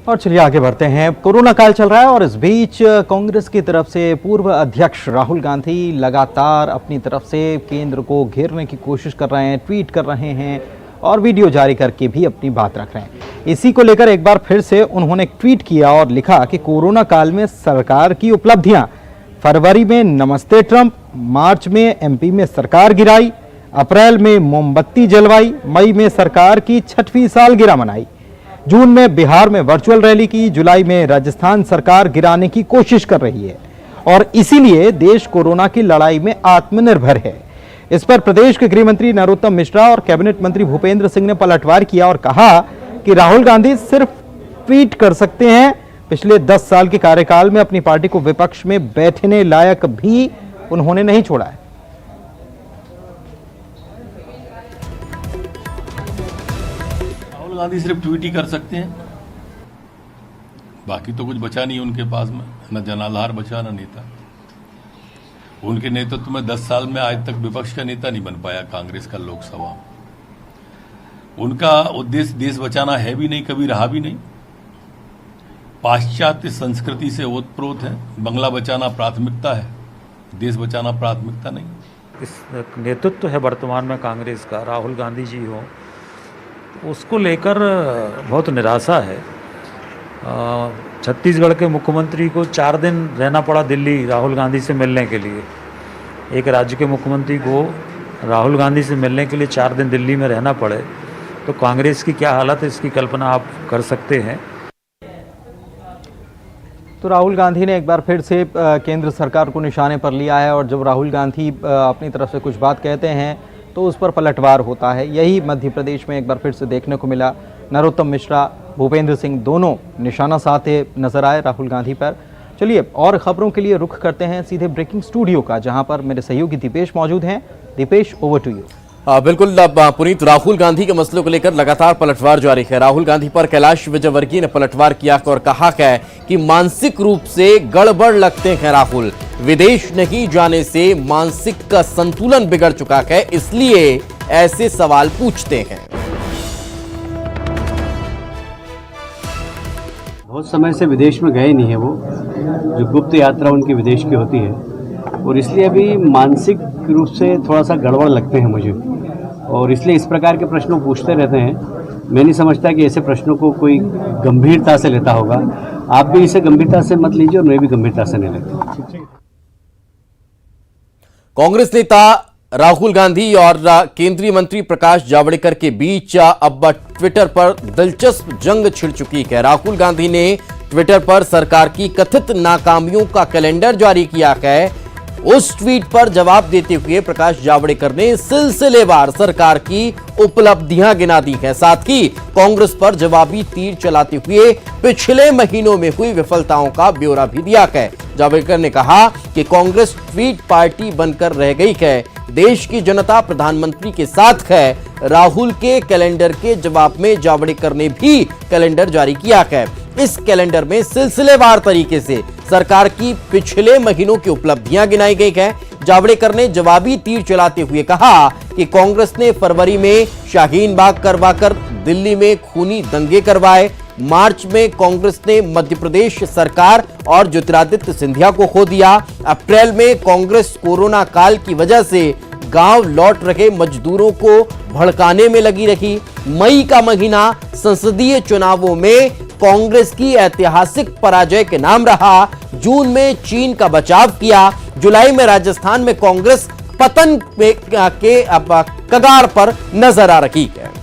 और चलिए आगे बढ़ते हैं। कोरोना काल चल रहा है और इस बीच कांग्रेस की तरफ से पूर्व अध्यक्ष राहुल गांधी लगातार अपनी तरफ से केंद्र को घेरने की कोशिश कर रहे हैं, ट्वीट कर रहे हैं और वीडियो जारी करके भी अपनी बात रख रहे हैं। इसी को लेकर एक बार फिर से उन्होंने ट्वीट किया और लिखा कि कोरोना काल में सरकार की उपलब्धियां, फरवरी में नमस्ते ट्रंप, मार्च में एमपी में सरकार गिराई, अप्रैल में मोमबत्ती जलवाई, मई में सरकार की 6वीं सालगिरह मनाई, जून में बिहार में वर्चुअल रैली की, जुलाई में राजस्थान सरकार गिराने की कोशिश कर रही है और इसीलिए देश कोरोना की लड़ाई में आत्मनिर्भर है। इस पर प्रदेश के गृह मंत्री नरोत्तम मिश्रा और कैबिनेट मंत्री भूपेंद्र सिंह ने पलटवार किया और कहा कि राहुल गांधी सिर्फ ट्वीट कर सकते हैं। पिछले 10 साल के कार्यकाल में अपनी पार्टी को विपक्ष में बैठने लायक भी उन्होंने नहीं छोड़ा है। राहुल गांधी सिर्फ ट्वीट ही कर सकते हैं, बाकी तो कुछ बचा नहीं उनके पास में, न जनाधार बचा न नेता। उनके नेतृत्व में 10 साल में आज तक विपक्ष का नेता नहीं बन पाया कांग्रेस का लोकसभा। उनका उद्देश्य देश बचाना है भी नहीं, कभी रहा भी नहीं। पाश्चात्य संस्कृति से ओतप्रोत है। बंगला बचाना प्राथमिकता है, देश बचाना प्राथमिकता नहीं। इस नेतृत्व है वर्तमान में कांग्रेस का, राहुल गांधी जी हो, उसको लेकर बहुत निराशा है। छत्तीसगढ़ के मुख्यमंत्री को 4 दिन रहना पड़ा दिल्ली राहुल गांधी से मिलने के लिए। एक राज्य के मुख्यमंत्री को राहुल गांधी से मिलने के लिए 4 दिन दिल्ली में रहना पड़े तो कांग्रेस की क्या हालत है, इसकी कल्पना आप कर सकते हैं। तो राहुल गांधी ने एक बार फिर से केंद्र सरकार को निशाने पर लिया है और जब राहुल गांधी अपनी तरफ से कुछ बात कहते हैं तो उस पर पलटवार होता है। यही मध्य प्रदेश में एक बार फिर से देखने को मिला। नरोत्तम मिश्रा, भूपेंद्र सिंह दोनों निशाना साधे नजर आए राहुल गांधी पर। चलिए और खबरों के लिए रुख करते हैं सीधे ब्रेकिंग स्टूडियो का, जहां पर मेरे सहयोगी दीपेश मौजूद हैं। Deepesh, over to you. बिल्कुल पुनीत, राहुल गांधी के मसलों को लेकर लगातार पलटवार जारी है। राहुल गांधी पर कैलाश विजयवर्गीय ने पलटवार किया और कहा है कि मानसिक रूप से गड़बड़ लगते हैं राहुल। विदेश नहीं जाने से मानसिक का संतुलन बिगड़ चुका है, इसलिए ऐसे सवाल पूछते हैं। बहुत समय से विदेश में गए नहीं है वो, जो गुप्त यात्रा उनकी विदेश की होती है, और इसलिए अभी मानसिक रूप से थोड़ा सा गड़बड़ लगते हैं मुझे, और इसलिए इस प्रकार के प्रश्नों पूछते रहते हैं। मैं नहीं समझता कि ऐसे प्रश्नों को कोई गंभीरता से लेता होगा। आप भी इसे गंभीरता से मत लीजिए और मैं भी गंभीरता से नहीं लेता। कांग्रेस नेता राहुल गांधी और केंद्रीय मंत्री प्रकाश जावड़ेकर के बीच अब ट्विटर पर दिलचस्प जंग छिड़ चुकी है। राहुल गांधी ने ट्विटर पर सरकार की कथित नाकामियों का कैलेंडर जारी किया है। उस ट्वीट पर जवाब देते हुए प्रकाश जावड़ेकर ने सिलसिलेवार सरकार की उपलब्धियां गिना दी हैं। साथ ही कांग्रेस पर जवाबी तीर चलाते हुए पिछले महीनों में हुई विफलताओं का ब्यौरा भी दिया है। जावड़ेकर ने कहा कि कांग्रेस ट्वीट पार्टी बनकर रह गई है, देश की जनता प्रधानमंत्री के साथ है। राहुल के कैलेंडर के जवाब में जावड़ेकर ने भी कैलेंडर जारी किया है। इस कैलेंडर में सिलसिलेवार तरीके से सरकार की पिछले महीनों की उपलब्धियां गिनाई गई है। जावड़ेकर ने जवाबी तीर चलाते हुए कहा कि कांग्रेस ने फरवरी में शाहीन बाग करवाकर दिल्ली में खूनी दंगे करवाए, मार्च में कांग्रेस ने मध्य प्रदेश सरकार और ज्योतिरादित्य सिंधिया को खो दिया, अप्रैल में कांग्रेस कोरोना काल की वजह से गांव लौट रहे मजदूरों को भड़काने में लगी रही, मई का महीना संसदीय चुनावों में कांग्रेस की ऐतिहासिक पराजय के नाम रहा, जून में चीन का बचाव किया, जुलाई में राजस्थान में कांग्रेस पतन के कगार पर नजर आ रही है।